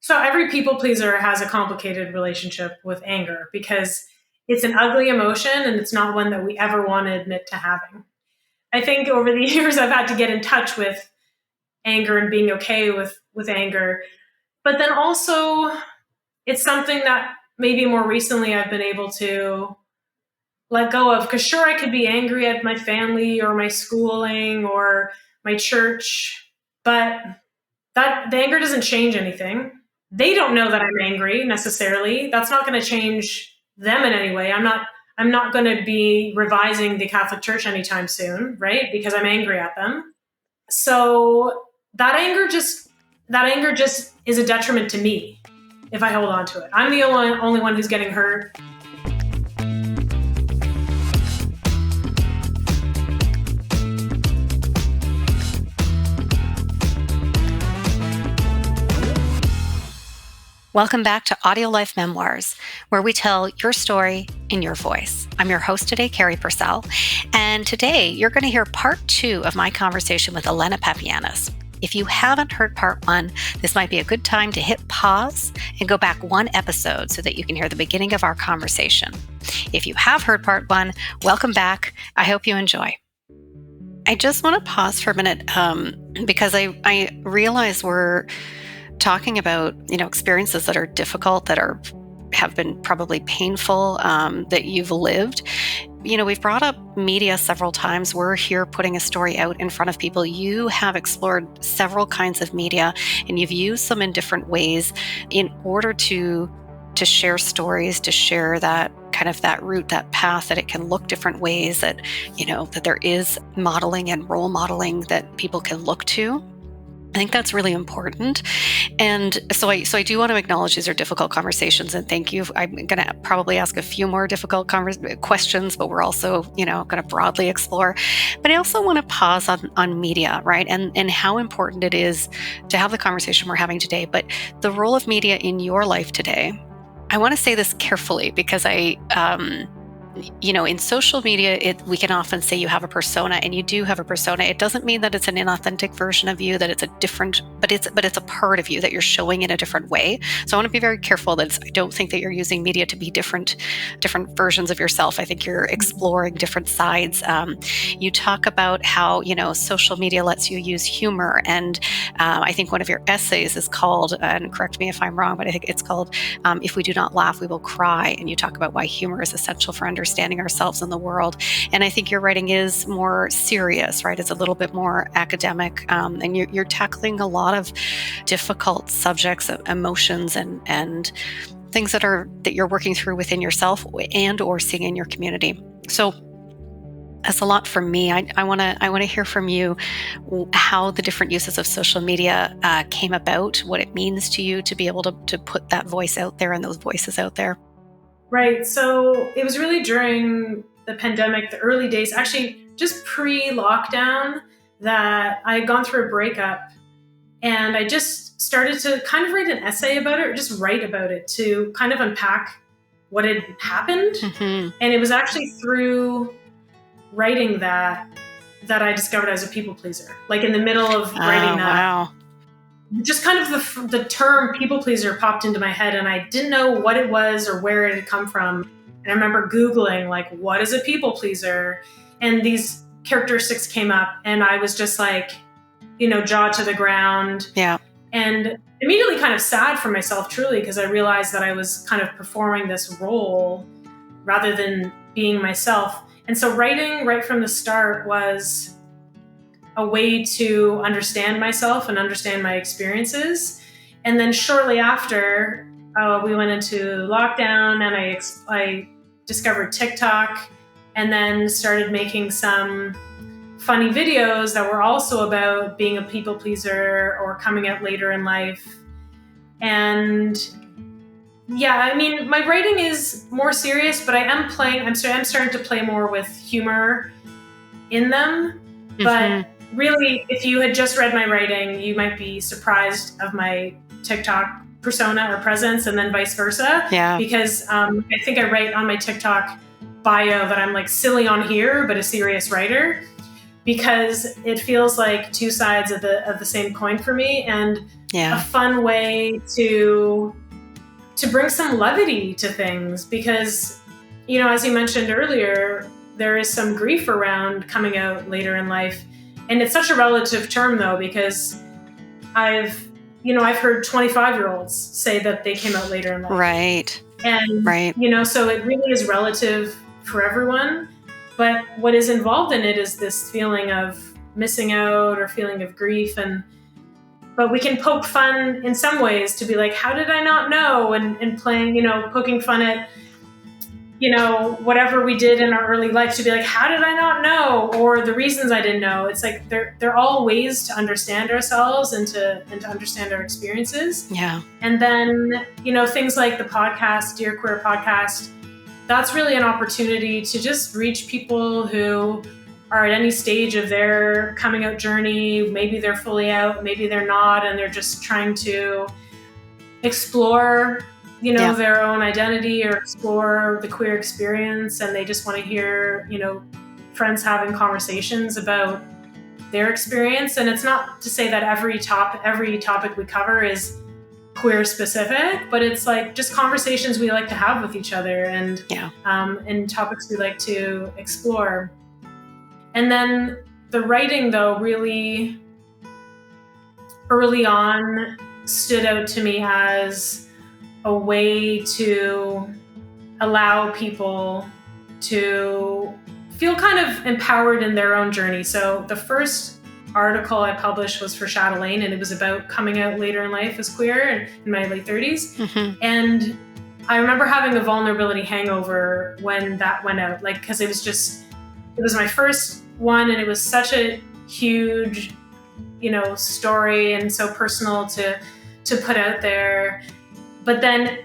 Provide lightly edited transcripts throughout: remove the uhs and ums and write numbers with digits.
So every people pleaser has a complicated relationship with anger because it's an ugly emotion and it's not one that we ever want to admit to having. I think over the years I've had to get in touch with anger and being okay with anger. But then also it's something that maybe more recently I've been able to let go of, because sure, I could be angry at my family or my schooling or my church, but that the anger doesn't change anything. They don't know that I'm angry necessarily. That's not going to change them in any way. I'm not going to be revising the Catholic Church anytime soon, right? Because I'm angry at them. So that anger just is a detriment to me if I hold on to it. I'm the only one who's getting hurt. Welcome back to AudioLife Memoirs, where we tell your story in your voice. I'm your host today, Carrie Purcell, and today you're going to hear part 2 of my conversation with Alena Papayanis. If you haven't heard part 1, this might be a good time to hit pause and go back 1 episode so that you can hear the beginning of our conversation. If you have heard part 1, welcome back. I hope you enjoy. I just want to pause for a minute because I realize we're talking about, experiences that are difficult, that have been probably painful, that you've lived. We've brought up media several times. We're here putting a story out in front of people. You have explored several kinds of media, and you've used them in different ways in order to share stories, to share that kind of that route, that path, that it can look different ways, that, that there is modeling and role modeling that people can look to. I think that's really important. And so I do want to acknowledge these are difficult conversations, and thank you. I'm going to probably ask a few more difficult questions, but we're also, going to broadly explore. But I also want to pause on media, right? And how important it is to have the conversation we're having today, but the role of media in your life today. I want to say this carefully because in social media, we can often say you have a persona, and you do have a persona. It doesn't mean that it's an inauthentic version of you, that it's a different, but it's a part of you that you're showing in a different way. So I want to be very careful that I don't think that you're using media to be different versions of yourself. I think you're exploring different sides. You talk about how, social media lets you use humor. And I think one of your essays is called, and correct me if I'm wrong, but I think it's called, If We Do Not Laugh, We Will Cry. And you talk about why humor is essential for understanding ourselves and the world. And I think your writing is more serious, right? It's a little bit more academic, and you're tackling a lot of difficult subjects, emotions, and things that you're working through within yourself and or seeing in your community. So that's a lot for me. I want to hear from you how the different uses of social media came about, what it means to you to be able to put that voice out there and those voices out there. Right. So it was really during the pandemic, the early days, actually just pre-lockdown, that I had gone through a breakup, and I just started to kind of write an essay about it, or just write about it to kind of unpack what had happened. Mm-hmm. And it was actually through writing that I discovered I was a people pleaser. Like in the middle of writing that. Wow. Just kind of the term people pleaser popped into my head, and I didn't know what it was or where it had come from. And I remember Googling, like, what is a people pleaser? And these characteristics came up, and I was just like, jaw to the ground. Yeah. And immediately kind of sad for myself, truly, because I realized that I was kind of performing this role rather than being myself. And so writing right from the start was a way to understand myself and understand my experiences. And then shortly after, we went into lockdown, and I discovered TikTok, and then started making some funny videos that were also about being a people pleaser or coming out later in life. And yeah, my writing is more serious, but I'm starting to play more with humor in them. Mm-hmm. But really, if you had just read my writing, you might be surprised of my TikTok persona or presence, and then vice versa. Yeah. Because I think I write on my TikTok bio that I'm like silly on here, but a serious writer. because it feels like two sides of the same coin for me, and a fun way to bring some levity to things. Because, as you mentioned earlier, there is some grief around coming out later in life. And it's such a relative term, though, because I've heard 25-year-olds say that they came out later in life. Right. And, so it really is relative for everyone. But what is involved in it is this feeling of missing out or feeling of grief. But we can poke fun in some ways to be like, how did I not know? And playing, poking fun at, whatever we did in our early life, to be like, how did I not know? Or the reasons I didn't know. It's like, they're all ways to understand ourselves and to understand our experiences. Yeah. And then, things like the podcast, Dear Queer Podcast, that's really an opportunity to just reach people who are at any stage of their coming out journey. Maybe they're fully out, maybe they're not, and they're just trying to explore, their own identity or explore the queer experience. And they just want to hear, friends having conversations about their experience. And it's not to say that every topic we cover is queer specific, but it's like just conversations we like to have with each other, and topics we like to explore. And then the writing, though, really early on stood out to me as a way to allow people to feel kind of empowered in their own journey. So the first article I published was for Chatelaine, and it was about coming out later in life as queer in my late 30s. Mm-hmm. And I remember having a vulnerability hangover when that went out, because it was my first one, and it was such a huge, story and so personal to put out there. But then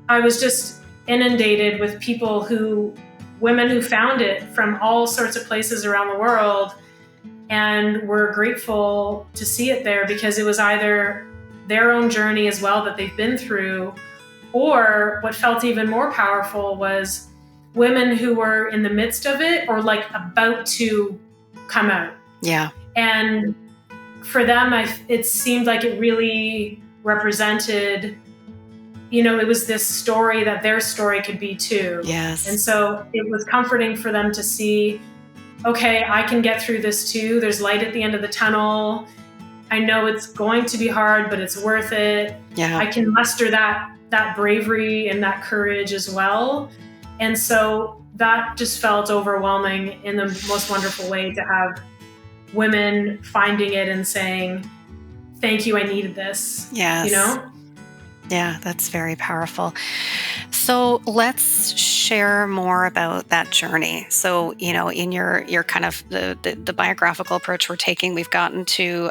I was just inundated with women who found it from all sorts of places around the world, and were grateful to see it there, because it was either their own journey as well that they've been through, or what felt even more powerful was women who were in the midst of it or about to come out. Yeah. And for them, it seemed like it really represented, it was this story that their story could be too. Yes. And so it was comforting for them to see, okay, I can get through this too. There's light at the end of the tunnel. I know it's going to be hard, but it's worth it. Yeah. I can muster that bravery and that courage as well. And so that just felt overwhelming in the most wonderful way, to have women finding it and saying, thank you, I needed this. Yes. Yeah, that's very powerful. So let's share more about that journey. So, in your kind of the biographical approach we're taking, we've gotten to,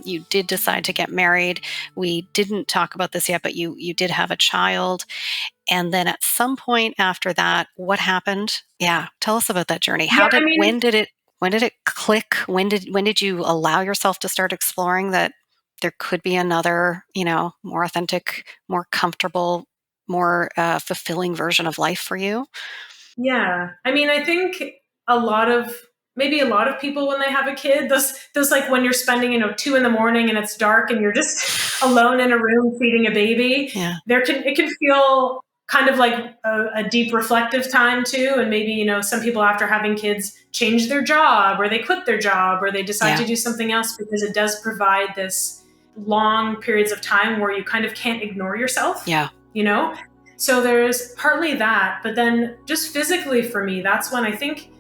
you did decide to get married. We didn't talk about this yet, but you did have a child. And then at some point after that, what happened? Yeah. Tell us about that journey. When did it click? When did you allow yourself to start exploring that there could be another, more authentic, more comfortable, more fulfilling version of life for you? Yeah. I think a lot of people, when they have a kid, those like when you're spending, 2 a.m. and it's dark and you're just alone in a room feeding a baby, it can feel kind of like a deep reflective time too. And maybe, some people after having kids change their job, or they quit their job, or they decide to do something else, because it does provide this long periods of time where you kind of can't ignore yourself. Yeah. So there's partly that, but then just physically for me, that's when I think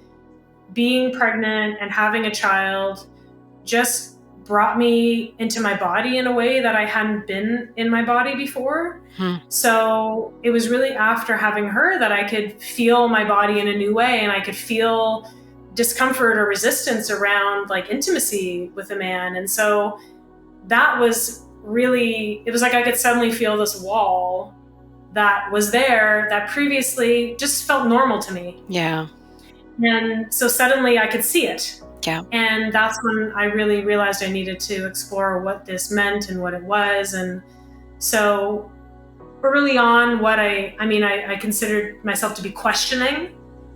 being pregnant and having a child just brought me into my body in a way that I hadn't been in my body before. So it was really after having her that I could feel my body in a new way, and I could feel discomfort or resistance around intimacy with a man. And so that was really, it was like I could suddenly feel this wall that was there that previously just felt normal to me. Yeah. And so suddenly I could see it. Yeah. And that's when I really realized I needed to explore what this meant and what it was. And so early on, I considered myself to be questioning,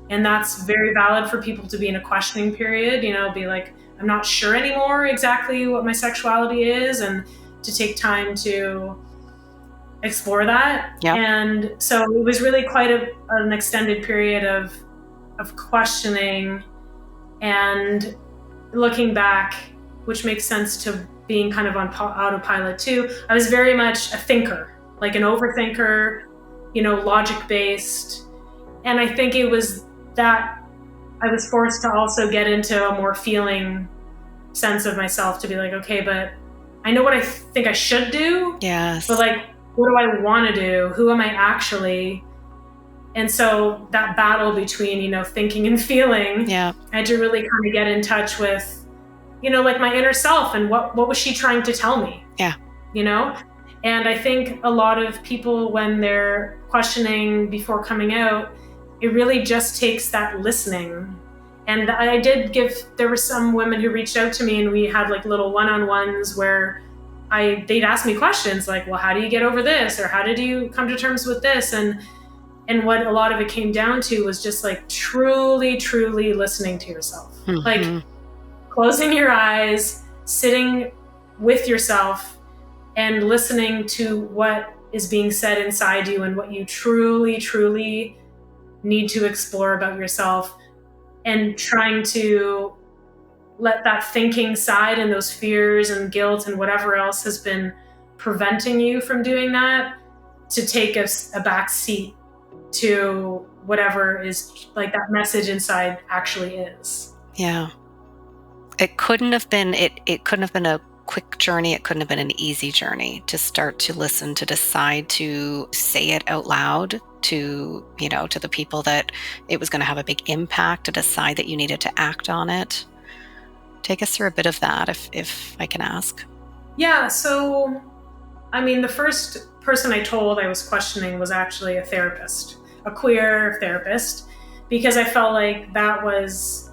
and that's very valid for people to be in a questioning period, be like, I'm not sure anymore exactly what my sexuality is, and to take time to explore that. Yep. And so it was really quite an extended period of questioning and looking back, which makes sense to being kind of on autopilot too. I was very much a thinker, like an overthinker, logic based. And I think it was that I was forced to also get into a more feeling sense of myself, to be like, okay, but I know what I think I should do. Yes. But like, what do I want to do? Who am I actually? And so that battle between, thinking and feeling, Yeah. I had to really kind of get in touch with, like my inner self and what was she trying to tell me? Yeah. And I think a lot of people, when they're questioning before coming out, it really just takes that listening. And there were some women who reached out to me, and we had like little one-on-ones where they'd ask me questions like, well, how do you get over this? Or how did you come to terms with this? And what a lot of it came down to was just like truly, truly listening to yourself. Mm-hmm. Like closing your eyes, sitting with yourself and listening to what is being said inside you and what you truly, truly need to explore about yourself, and trying to let that thinking side and those fears and guilt and whatever else has been preventing you from doing that to take a back seat to whatever is like that message inside actually is. Yeah. It couldn't have been a quick journey. It couldn't have been an easy journey to start to listen, to decide to say it out loud to the people that it was going to have a big impact, to decide that you needed to act on it. Take us through a bit of that, if I can ask. Yeah. So, the first person I told I was questioning was actually a therapist, a queer therapist, because I felt like that was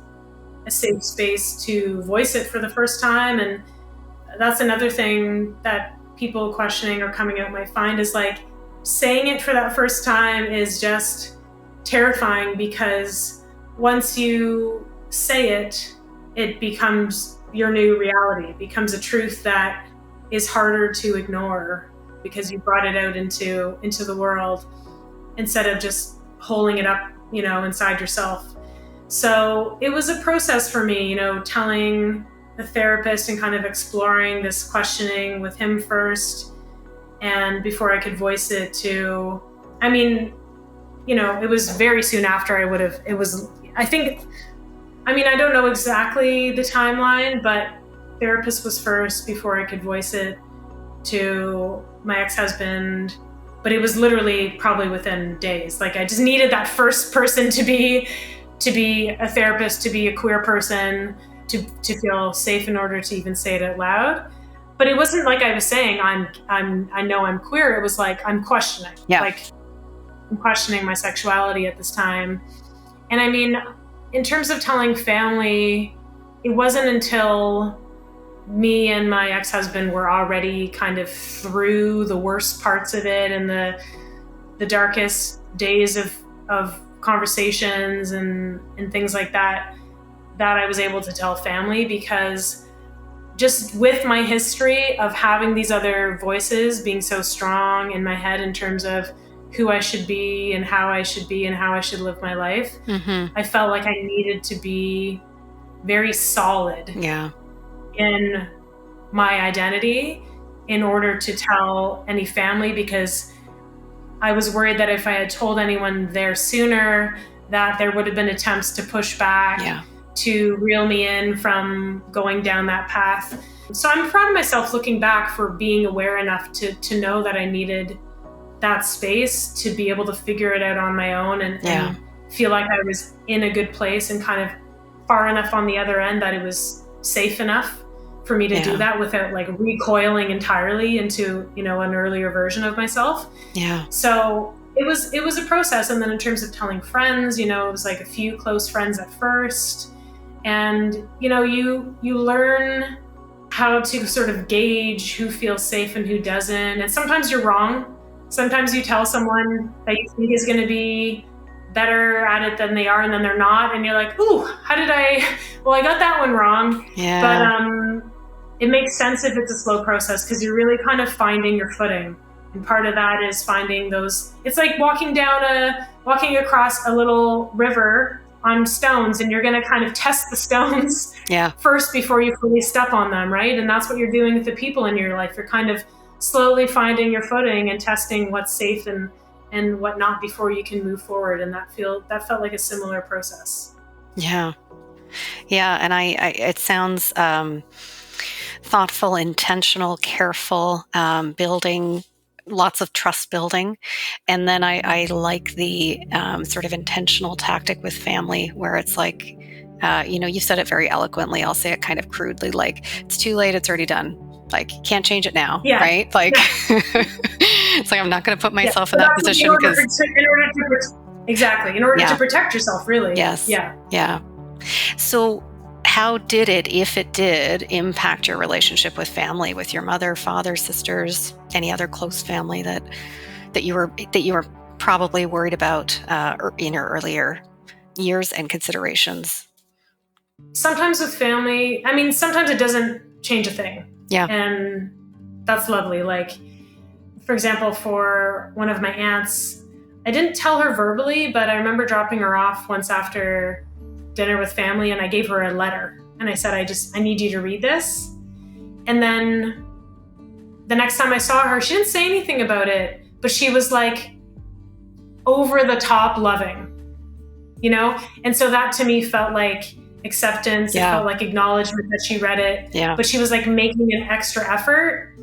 a safe space to voice it for the first time. And that's another thing that people questioning or coming out might find is like saying it for that first time is just terrifying, because once you say it, it becomes your new reality. It becomes a truth that is harder to ignore because you brought it out into the world instead of just holding it up, inside yourself. So it was a process for me, telling the therapist and kind of exploring this questioning with him first. And before I could voice it to, it was very soon after I don't know exactly the timeline, but therapist was first before I could voice it to my ex-husband. But it was literally probably within days. Like I just needed that first person to be a therapist, to be a queer person, to feel safe in order to even say it out loud. But it wasn't like I was saying I know I'm queer. It was like I'm questioning. Yeah. Like I'm questioning my sexuality at this time. And in terms of telling family, it wasn't until me and my ex-husband were already kind of through the worst parts of it and the darkest days of conversations and things like that I was able to tell family, because just with my history of having these other voices being so strong in my head in terms of who I should be and how I should be and how I should live my life, I felt like I needed to be very solid in my identity in order to tell any family, because I was worried that if I had told anyone there sooner, that there would have been attempts to push back, to reel me in from going down that path. So I'm proud of myself looking back for being aware enough to know that I needed that space to be able to figure it out on my own and feel like I was in a good place and kind of far enough on the other end that it was safe enough for me to do that without like recoiling entirely into, an earlier version of myself. Yeah. So it was a process. And then in terms of telling friends, it was like a few close friends at first. And, you learn how to sort of gauge who feels safe and who doesn't. And sometimes you're wrong. Sometimes you tell someone that you think is going to be better at it than they are, and then they're not, and you're like, ooh, I got that one wrong. But it makes sense if it's a slow process, because you're really kind of finding your footing. And part of that is finding those, it's like walking across a little river on stones, and you're going to kind of test the stones first before you fully step on them, right? And that's what you're doing with the people in your life. You're kind of slowly finding your footing and testing what's safe and whatnot before you can move forward. And that felt like a similar process. Yeah. And it sounds thoughtful, intentional, careful, building lots of trust building. And then I like the sort of intentional tactic with family, where it's like, you said it very eloquently. I'll say it kind of crudely, like, it's too late, it's already done. Like, can't change it now, right? Like, it's like, I'm not going to put myself in that position. In order to protect yourself, really. Yes. Yeah. So how did it, if it did, impact your relationship with family, with your mother, father, sisters, any other close family that you were probably worried about in your earlier years and considerations? Sometimes with family, sometimes it doesn't change a thing. Yeah. And that's lovely. Like, for example, for one of my aunts, I didn't tell her verbally, but I remember dropping her off once after dinner with family, and I gave her a letter, and I said, I need you to read this. And then the next time I saw her, she didn't say anything about it, but she was like over the top loving, And so that to me felt like acceptance. It felt like acknowledgement that she read it. But she was like making an extra effort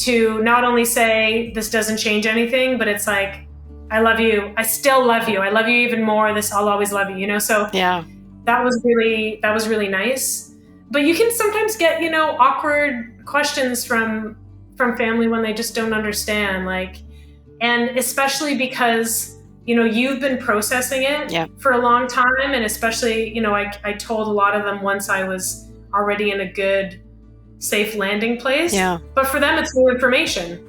to not only say, this doesn't change anything, but it's like, I love you. I still love you. I love you even more. I'll always love you, So that was really nice. But you can sometimes get, awkward questions from family when they just don't understand, and especially because, you've been processing it for a long time. And especially, I told a lot of them once I was already in a good, safe landing place. But for them, it's new information.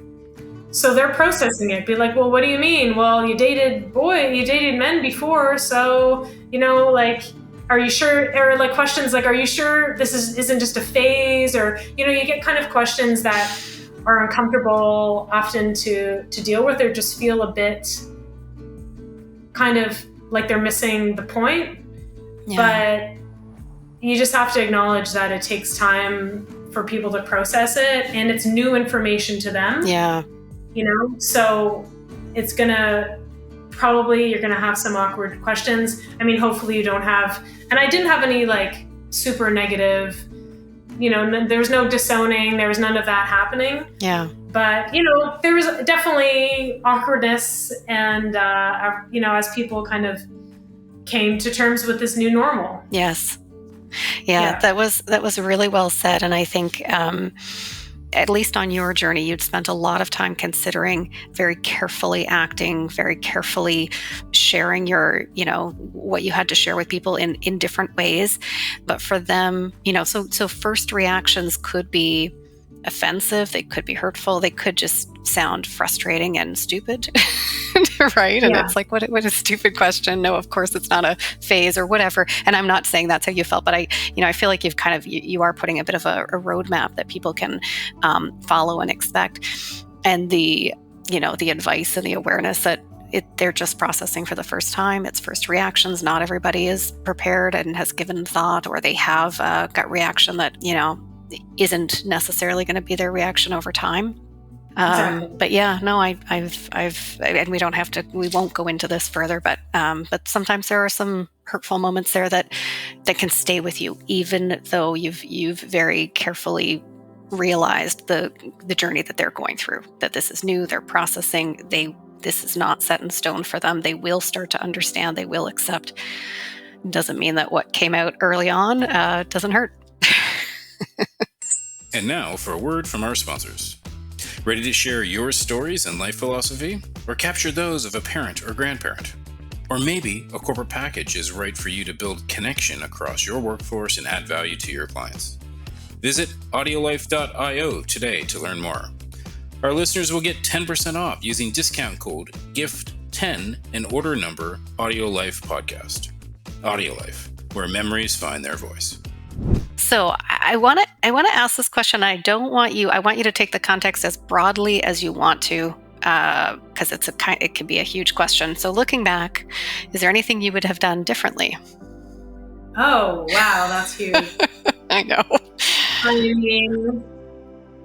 So they're processing it. Be like, well, what do you mean? Well, you dated men before. So, are you sure? Or like questions like, are you sure this isn't just a phase? Or, you get kind of questions that are uncomfortable often to deal with, or just feel a bit kind of like they're missing the point. But you just have to acknowledge that it takes time for people to process it, and it's new information to them. So it's gonna you're gonna have some awkward questions. Hopefully you don't have, and I didn't have any like super negative, there was no disowning, there was none of that happening. But, there was definitely awkwardness, and, as people kind of came to terms with this new normal. Yes. Yeah. That was really well said. And I think, at least on your journey, you'd spent a lot of time considering, very carefully acting, very carefully sharing your, what you had to share with people in different ways. But for them, so first reactions could be offensive, they could be hurtful, they could just sound frustrating and stupid, right? And it's like, what a stupid question. No, of course it's not a phase or whatever. And I'm not saying that's how you felt, but I feel like you've kind of, you are putting a bit of a roadmap that people can follow and expect. And the advice and the awareness that they're just processing for the first time. It's first reactions. Not everybody is prepared and has given thought, or they have a gut reaction that, isn't necessarily going to be their reaction over time. Exactly. But and we won't go into this further, but sometimes there are some hurtful moments there that can stay with you, even though you've very carefully realized the journey that they're going through, that this is new, they're processing, this is not set in stone for them. They will start to understand, they will accept. It doesn't mean that what came out early on doesn't hurt. And now for a word from our sponsors. Ready to share your stories and life philosophy, or capture those of a parent or grandparent? Or maybe a corporate package is right for you to build connection across your workforce and add value to your clients. Visit audiolife.io today to learn more. Our listeners will get 10% off using discount code GIFT 10 and order number AudioLife podcast. AudioLife, where memories find their voice. So I want to ask this question. I want you to take the context as broadly as you want to, because it can be a huge question. So looking back, is there anything you would have done differently? Oh, wow, that's huge. I know.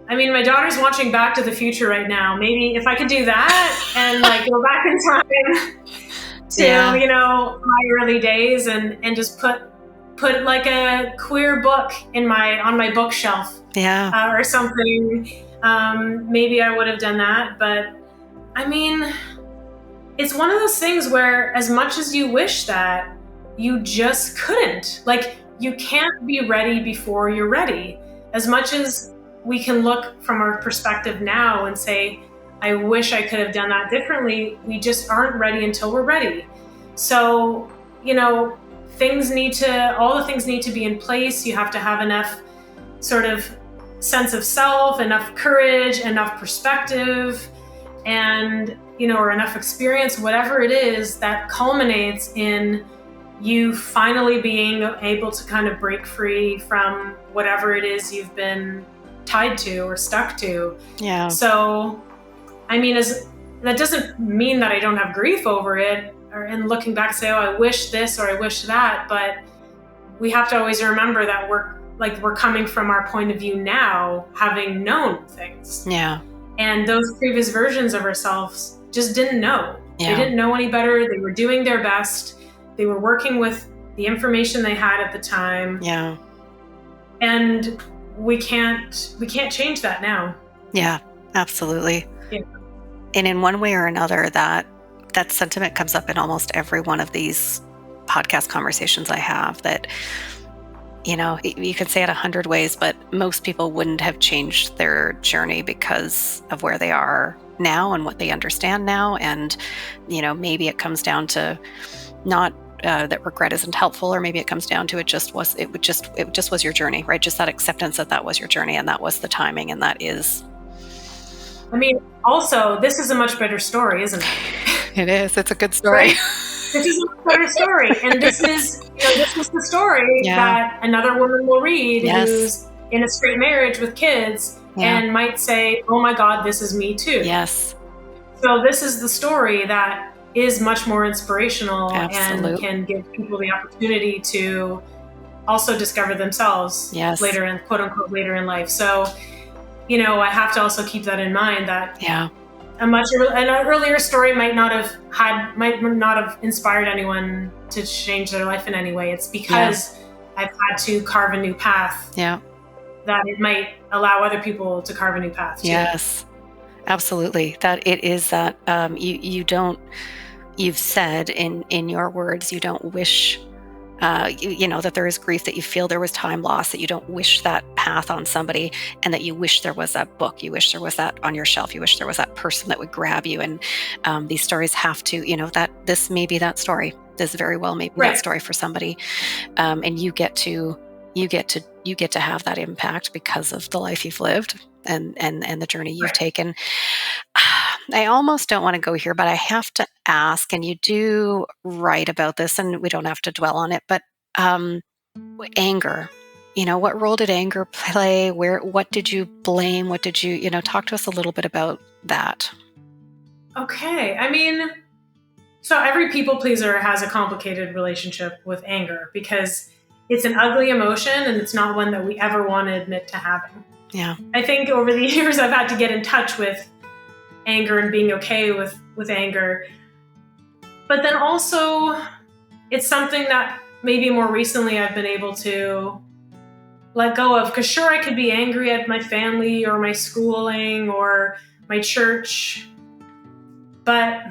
I mean, my daughter's watching Back to the Future right now. Maybe if I could do that and like go back in time to, my early days and just put like a queer book on my bookshelf, or something. Maybe I would have done that. But I mean, it's one of those things where as much as you wish that, you just couldn't. Like, you can't be ready before you're ready. As much as we can look from our perspective now and say, I wish I could have done that differently, we just aren't ready until we're ready. So, all the things need to be in place. You have to have enough sort of sense of self, enough courage, enough perspective, and, or enough experience, whatever it is that culminates in you finally being able to kind of break free from whatever it is you've been tied to or stuck to. Yeah. So, I mean, that doesn't mean that I don't have grief over it, and looking back say, oh, I wish this or I wish that, but we have to always remember that we're coming from our point of view now, having known things. Yeah. And those previous versions of ourselves just didn't know. Yeah. They didn't know any better. They were doing their best. They were working with the information they had at the time. Yeah. And we can't change that now. Yeah, absolutely. Yeah. And in one way or another, that sentiment comes up in almost every one of these podcast conversations I have, that, you could say it 100 ways, but most people wouldn't have changed their journey because of where they are now and what they understand now. And, maybe it comes down to not that regret isn't helpful, or maybe it comes down to it just was your journey, right? Just that acceptance that was your journey and that was the timing, and that is. I mean, also, this is a much better story, isn't it? It is. It's a good story. Right? This is a much better story, and this is the story that another woman will read who's in a straight marriage with kids and might say, "Oh my God, this is me too." Yes. So this is the story that is much more inspirational. Absolutely. And can give people the opportunity to also discover themselves later in, quote unquote, later in life. So, I have to also keep that in mind, that an earlier story might not have inspired anyone to change their life in any way. It's because I've had to carve a new path. Yeah. That it might allow other people to carve a new path too. Yes. Absolutely. That it is that you've said in your words, you don't wish, that there is grief, that you feel there was time lost, that you don't wish that path on somebody, and that you wish there was that book, you wish there was that on your shelf, you wish there was that person that would grab you. And these stories have to, that this may be that story. This very well may be that story for somebody. And you get to have that impact because of the life you've lived and the journey you've taken. I almost don't want to go here, but I have to ask, and you do write about this, and we don't have to dwell on it, but anger, what role did anger play? What did you blame? What did you, talk to us a little bit about that? Okay. I mean, so every people pleaser has a complicated relationship with anger because it's an ugly emotion and it's not one that we ever want to admit to having. Yeah. I think over the years I've had to get in touch with anger and being okay with anger. But then also it's something that maybe more recently I've been able to let go of. Because sure, I could be angry at my family or my schooling or my church, but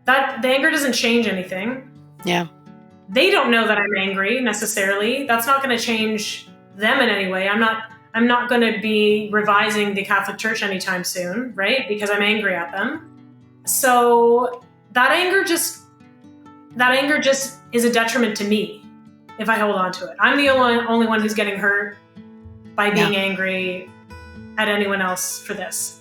the anger doesn't change anything. Yeah. They don't know that I'm angry necessarily. That's not going to change them in any way. I'm not going to be revising the Catholic Church anytime soon, right? Because I'm angry at them. So that anger just is a detriment to me if I hold on to it. I'm the only one who's getting hurt by being angry at anyone else for this.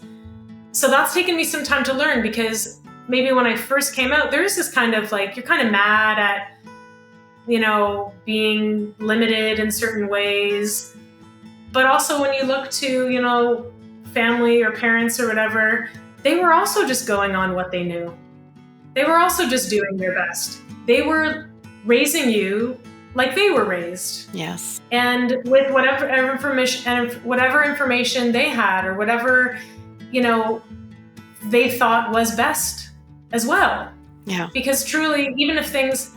So that's taken me some time to learn, because maybe when I first came out, there's this kind of like, you're kind of mad at, being limited in certain ways. But also when you look to, family or parents or whatever, they were also just going on what they knew. They were also just doing their best. They were raising you like they were raised. Yes. And with whatever information they had, or whatever, they thought was best as well. Yeah. Because truly, even if things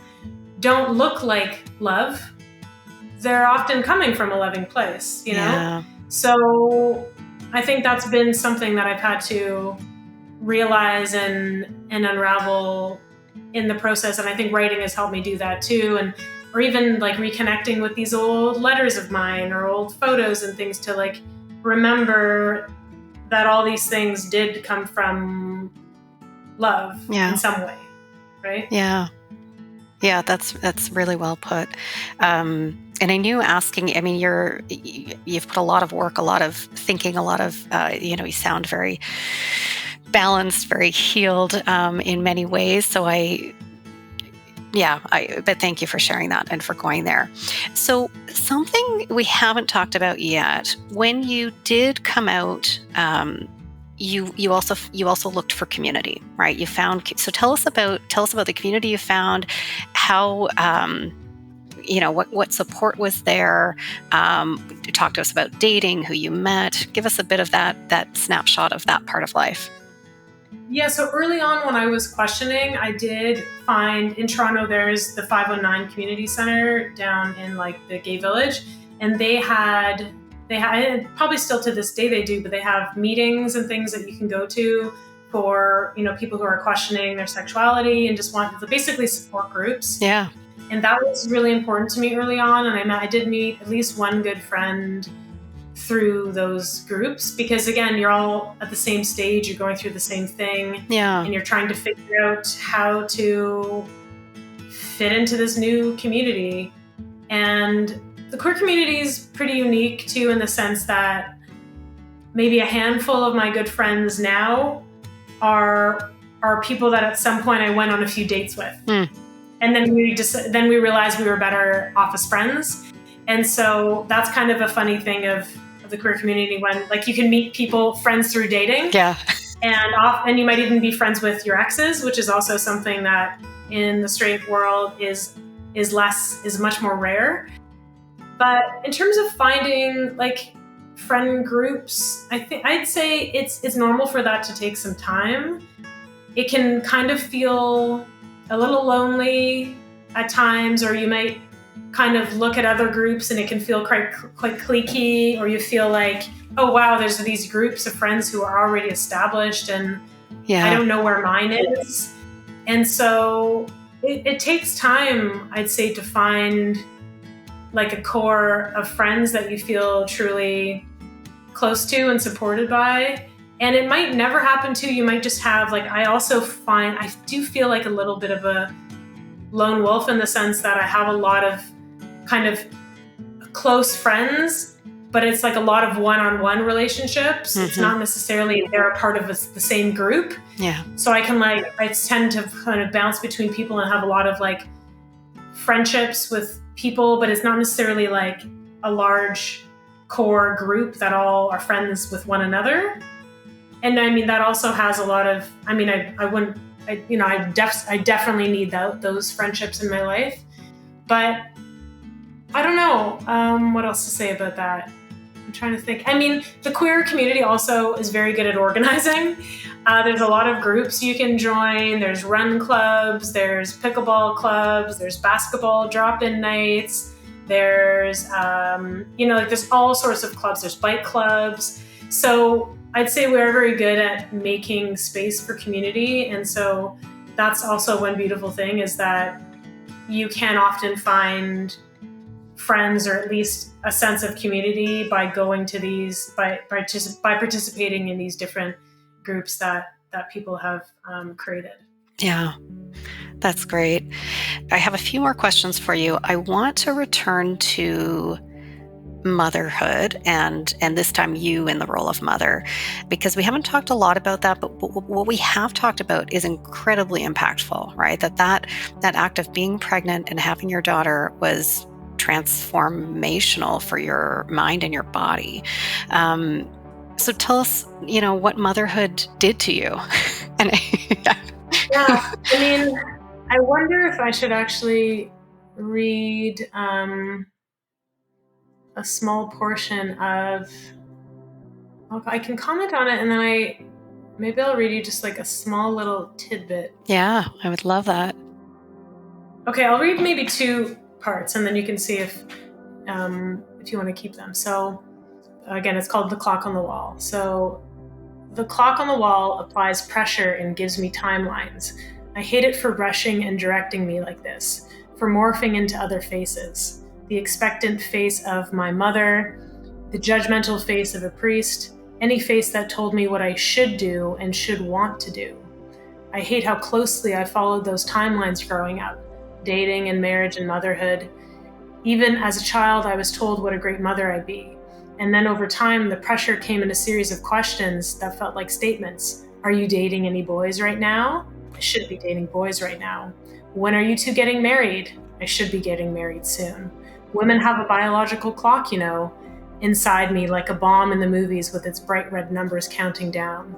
don't look like love, they're often coming from a loving place, Yeah. So I think that's been something that I've had to realize and unravel in the process. And I think writing has helped me do that too. Or even like reconnecting with these old letters of mine or old photos and things to like remember that all these things did come from love in some way. Right? Yeah. Yeah, that's really well put. And I knew asking, I mean, you've put a lot of work, a lot of thinking, a lot of, you sound very balanced, very healed in many ways. So but thank you for sharing that and for going there. So something we haven't talked about yet, when you did come out, you also looked for community, right? So tell us about the community you found, how, what support was there. Talk to us about dating, who you met. Give us a bit of that snapshot of that part of life. Yeah, so early on when I was questioning, I did find in Toronto, there's the 509 Community Center down in like the gay village. And they had, probably still to this day they do, but they have meetings and things that you can go to for, people who are questioning their sexuality and just want to basically support groups. Yeah. And that was really important to me early on. And I did meet at least one good friend through those groups, because again, you're all at the same stage, you're going through the same thing. Yeah. And you're trying to figure out how to fit into this new community. And the queer community is pretty unique too, in the sense that maybe a handful of my good friends now are people that at some point I went on a few dates with. And then we realized we were better off as friends. And so that's kind of a funny thing of the queer community, when like you can meet friends through dating. Yeah. And you might even be friends with your exes, which is also something that in the straight world is much more rare. But in terms of finding like friend groups, I'd say it's normal for that to take some time. It can kind of feel a little lonely at times, or you might kind of look at other groups and it can feel quite cliquey, or you feel like, oh wow, there's these groups of friends who are already established and I don't know where mine is. And so it takes time, I'd say, to find like a core of friends that you feel truly close to and supported by. And it might never happen to you. Might just have like, I do feel like a little bit of a lone wolf, in the sense that I have a lot of kind of close friends, but it's like a lot of one-on-one relationships. Mm-hmm. It's not necessarily they're a part of the same group. Yeah. So I tend to kind of bounce between people and have a lot of like friendships with people, but it's not necessarily like a large core group that all are friends with one another. And I mean, that also has a lot of, I definitely need those friendships in my life, but I don't know what else to say about that. I'm trying to think. I mean, the queer community also is very good at organizing. There's a lot of groups you can join. There's run clubs, there's pickleball clubs, there's basketball drop-in nights. There's, there's all sorts of clubs. There's bike clubs. So I'd say we're very good at making space for community. And so that's also one beautiful thing, is that you can often find friends, or at least a sense of community, by going to these, by participating in these different groups that people have created. Yeah, that's great. I have a few more questions for you. I want to return to motherhood and this time you in the role of mother, because we haven't talked a lot about that, but what we have talked about is incredibly impactful, right? That act of being pregnant and having your daughter was transformational for your mind and your body. So tell us, what motherhood did to you. And yeah, I mean, I wonder if I should actually read a small portion of. I can comment on it, and then maybe I'll read you just like a small little tidbit. Yeah, I would love that. Okay, I'll read maybe 2 parts, and then you can see if you want to keep them. So again, it's called The Clock on the Wall. So the clock on the wall applies pressure and gives me timelines. I hate it for rushing and directing me like this, for morphing into other faces. The expectant face of my mother, the judgmental face of a priest, any face that told me what I should do and should want to do. I hate how closely I followed those timelines growing up, dating and marriage and motherhood. Even as a child, I was told what a great mother I'd be. And then over time, the pressure came in a series of questions that felt like statements. Are you dating any boys right now? I should be dating boys right now. When are you 2 getting married? I should be getting married soon. Women have a biological clock, inside me like a bomb in the movies with its bright red numbers counting down.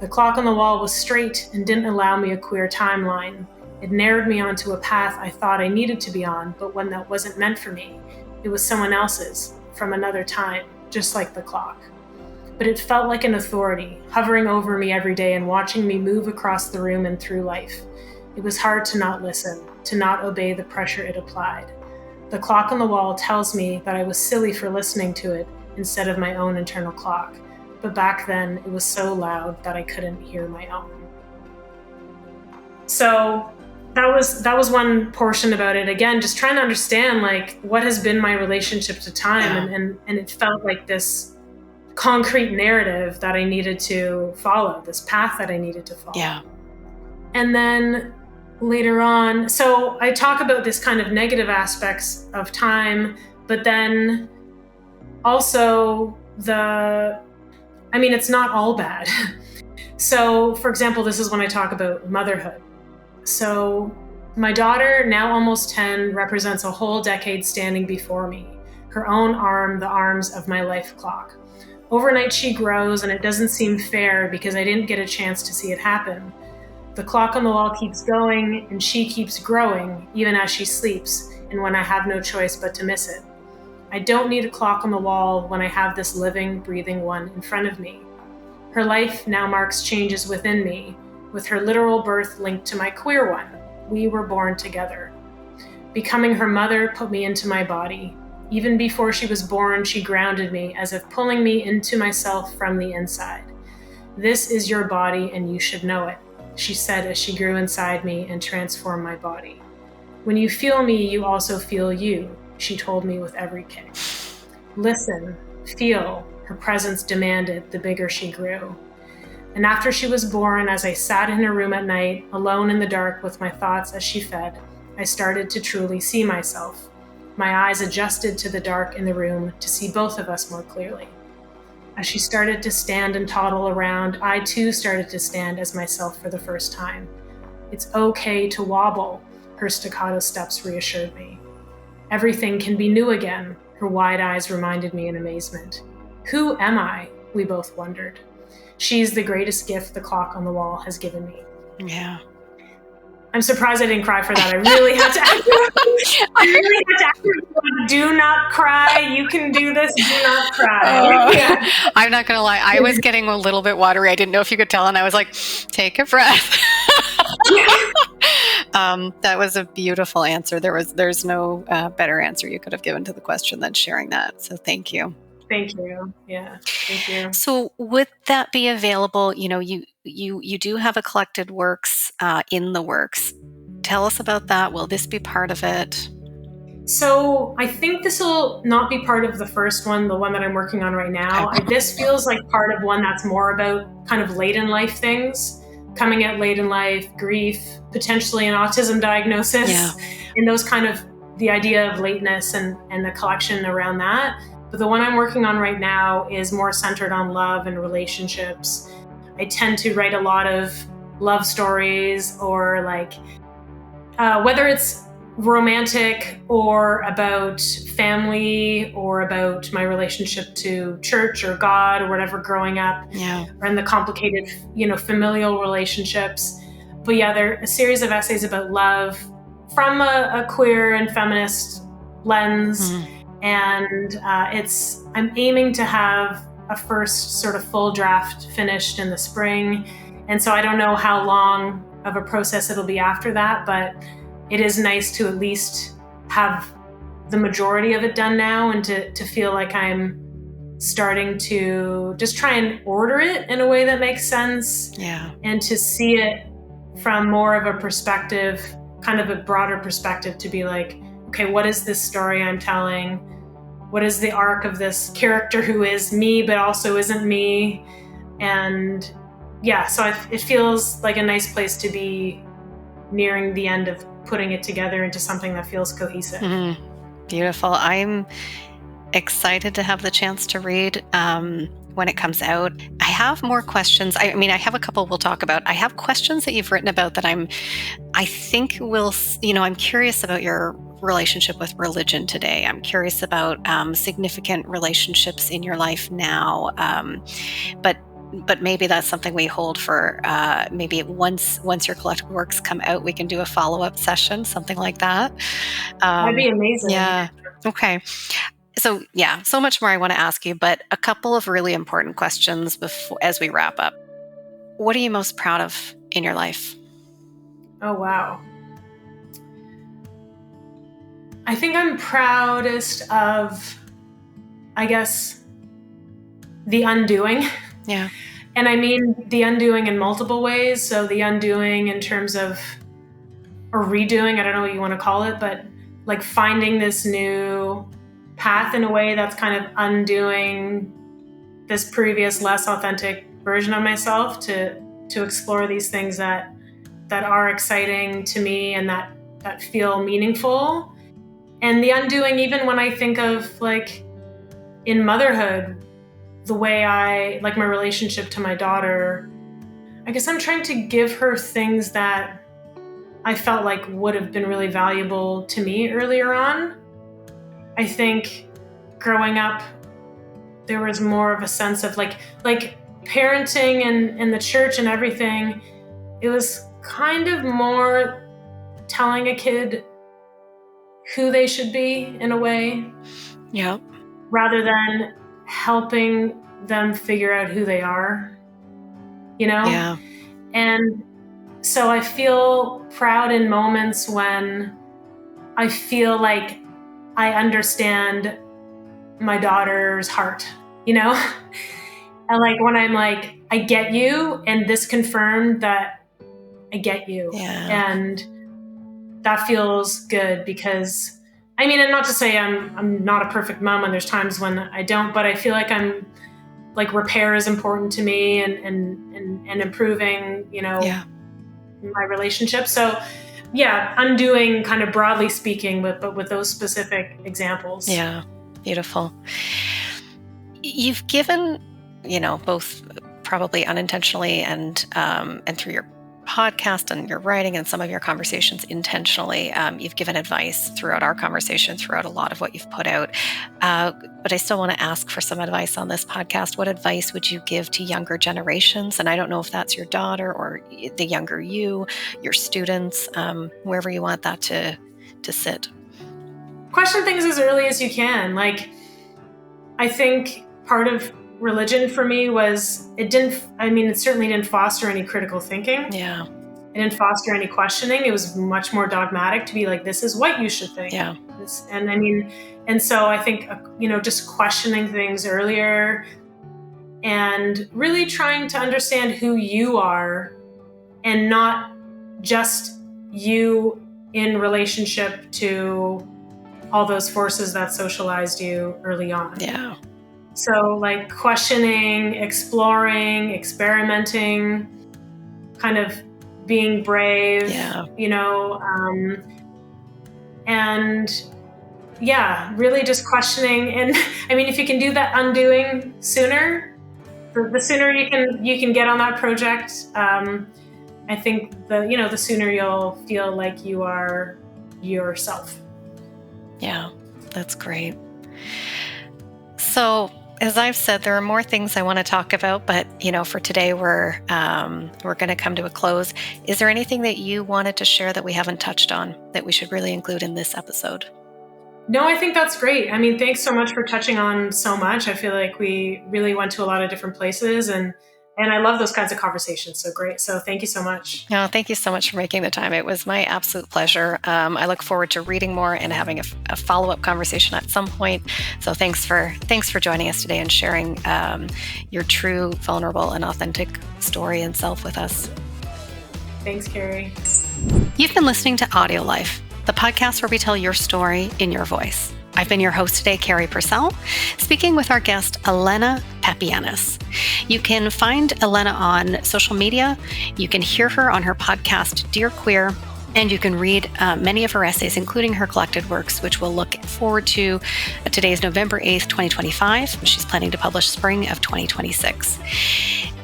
The clock on the wall was straight and didn't allow me a queer timeline. It narrowed me onto a path I thought I needed to be on, but one that wasn't meant for me. It was someone else's, from another time, just like the clock. But it felt like an authority, hovering over me every day and watching me move across the room and through life. It was hard to not listen, to not obey the pressure it applied. The clock on the wall tells me that I was silly for listening to it instead of my own internal clock. But back then, it was so loud that I couldn't hear my own. So that was one portion about it. Again, just trying to understand like what has been my relationship to time, and it felt like this concrete narrative that I needed to follow, this path that I needed to follow. Yeah. And then later on, so I talk about this kind of negative aspects of time, but then also it's not all bad. So for example, this is when I talk about motherhood. So my daughter, now almost 10, represents a whole decade standing before me, her own arm, the arms of my life clock. Overnight she grows, and it doesn't seem fair because I didn't get a chance to see it happen. The clock on the wall keeps going, and she keeps growing, even as she sleeps, and when I have no choice but to miss it. I don't need a clock on the wall when I have this living, breathing one in front of me. Her life now marks changes within me, with her literal birth linked to my queer one. We were born together. Becoming her mother put me into my body. Even before she was born, she grounded me, as if pulling me into myself from the inside. This is your body, and you should know it, she said as she grew inside me and transformed my body. When you feel me, you also feel you, she told me with every kick. Listen, feel, her presence demanded the bigger she grew. And after she was born, as I sat in her room at night, alone in the dark with my thoughts as she fed, I started to truly see myself. My eyes adjusted to the dark in the room to see both of us more clearly. As she started to stand and toddle around, I too started to stand as myself for the first time. It's okay to wobble, her staccato steps reassured me. Everything can be new again, her wide eyes reminded me in amazement. Who am I? We both wondered. She's the greatest gift the clock on the wall has given me. Yeah. I'm surprised I didn't cry for that. I really had to act. Do not cry. You can do this. Do not cry. Yeah. I'm not going to lie. I was getting a little bit watery. I didn't know if you could tell. And I was like, take a breath. That was a beautiful answer. There's no better answer you could have given to the question than sharing that. So thank you. Thank you. Yeah. Thank you. So would that be available? You do have a collected works in the works. Tell us about that. Will this be part of it? So I think this will not be part of the first one, the one that I'm working on right now. Okay. This feels like part of one that's more about kind of late in life things, coming at late in life, grief, potentially an autism diagnosis, and those kind of the idea of lateness and the collection around that. But the one I'm working on right now is more centered on love and relationships. I tend to write a lot of love stories, or like whether it's romantic or about family or about my relationship to church or God or whatever growing up, or in the complicated, familial relationships. But yeah, they're a series of essays about love from a queer and feminist lens. And I'm aiming to have a first sort of full draft finished in the spring. And so I don't know how long of a process it'll be after that, but it is nice to at least have the majority of it done now, and to feel like I'm starting to just try and order it in a way that makes sense. And to see it from more of a perspective, kind of a broader perspective, to be like, okay, what is this story I'm telling? What is the arc of this character who is me but also isn't me? And yeah, so it feels like a nice place to be nearing the end of putting it together into something that feels cohesive. Beautiful. I'm excited to have the chance to read when it comes out. I have more questions. I have a couple we'll talk about. I have questions that you've written about that I'm curious about your relationship with religion today. I'm curious about significant relationships in your life now. But maybe that's something we hold for maybe once your collective works come out, we can do a follow-up session, something like that. That'd be amazing. Yeah. Okay. So yeah, so much more I want to ask you, but a couple of really important questions as we wrap up. What are you most proud of in your life? Oh, wow. I think I'm proudest of, I guess, the undoing. Yeah. And I mean the undoing in multiple ways. So the undoing in terms of, or redoing, I don't know what you want to call it, but like finding this new path in a way that's kind of undoing this previous, less authentic version of myself, to explore these things that are exciting to me and that feel meaningful. And the undoing, even when I think of like in motherhood, the way I like my relationship to my daughter, I guess I'm trying to give her things that I felt like would have been really valuable to me earlier on. I think growing up, there was more of a sense of like parenting and the church and everything. It was kind of more telling a kid who they should be in a way. Yeah. Rather than helping them figure out who they are, Yeah. And so I feel proud in moments when I feel like I understand my daughter's heart, and like when I'm like, I get you, and this confirmed that I get you. Yeah. And that feels good, because and not to say I'm not a perfect mom, and there's times when I don't, but I feel like I'm like, repair is important to me, and improving, my relationship. So yeah, undoing, kind of broadly speaking, but with those specific examples. Yeah. Beautiful. You've given, both probably unintentionally and through your podcast and your writing and some of your conversations intentionally, you've given advice throughout our conversation, throughout a lot of what you've put out. But I still want to ask for some advice on this podcast. What advice would you give to younger generations? And I don't know if that's your daughter or the younger you, your students, wherever you want that to sit. Question things as early as you can. Like, I think part of religion for me was, it certainly didn't foster any critical thinking. Yeah. It didn't foster any questioning. It was much more dogmatic, to be like, this is what you should think. Yeah. And so I think, just questioning things earlier and really trying to understand who you are, and not just you in relationship to all those forces that socialized you early on. Yeah. So like questioning, exploring, experimenting, kind of being brave, Yeah. And really just questioning. And I mean, if you can do that undoing sooner, the sooner you can get on that project. I think the sooner you'll feel like you are yourself. Yeah, that's great. So, as I've said, there are more things I want to talk about, but for today we're going to come to a close. Is there anything that you wanted to share that we haven't touched on that we should really include in this episode? No, I think that's great. I mean, thanks so much for touching on so much. I feel like we really went to a lot of different places, and I love those kinds of conversations. So great. So thank you so much. No, thank you so much for making the time. It was my absolute pleasure. I look forward to reading more and having a follow-up conversation at some point. So thanks for joining us today and sharing your true, vulnerable, and authentic story and self with us. Thanks, Carrie. You've been listening to AudioLife, the podcast where we tell your story in your voice. I've been your host today, Carrie Purcell, speaking with our guest, Alena Papayanis. You can find Alena on social media. You can hear her on her podcast, Dear Queer, and you can read many of her essays, including her collected works, which we'll look forward to. Today is November 8th, 2025, and she's planning to publish spring of 2026.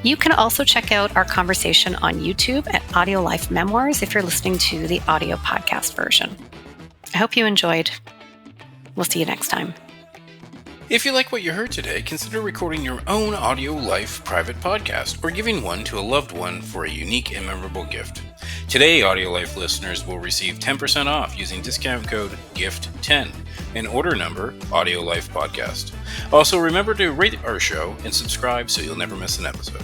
You can also check out our conversation on YouTube at AudioLife Memoirs if you're listening to the audio podcast version. I hope you enjoyed. We'll see you next time. If you like what you heard today, consider recording your own AudioLife private podcast or giving one to a loved one for a unique and memorable gift. Today, AudioLife listeners will receive 10% off using discount code GIFT10 and order number AudioLife Podcast. Also, remember to rate our show and subscribe so you'll never miss an episode.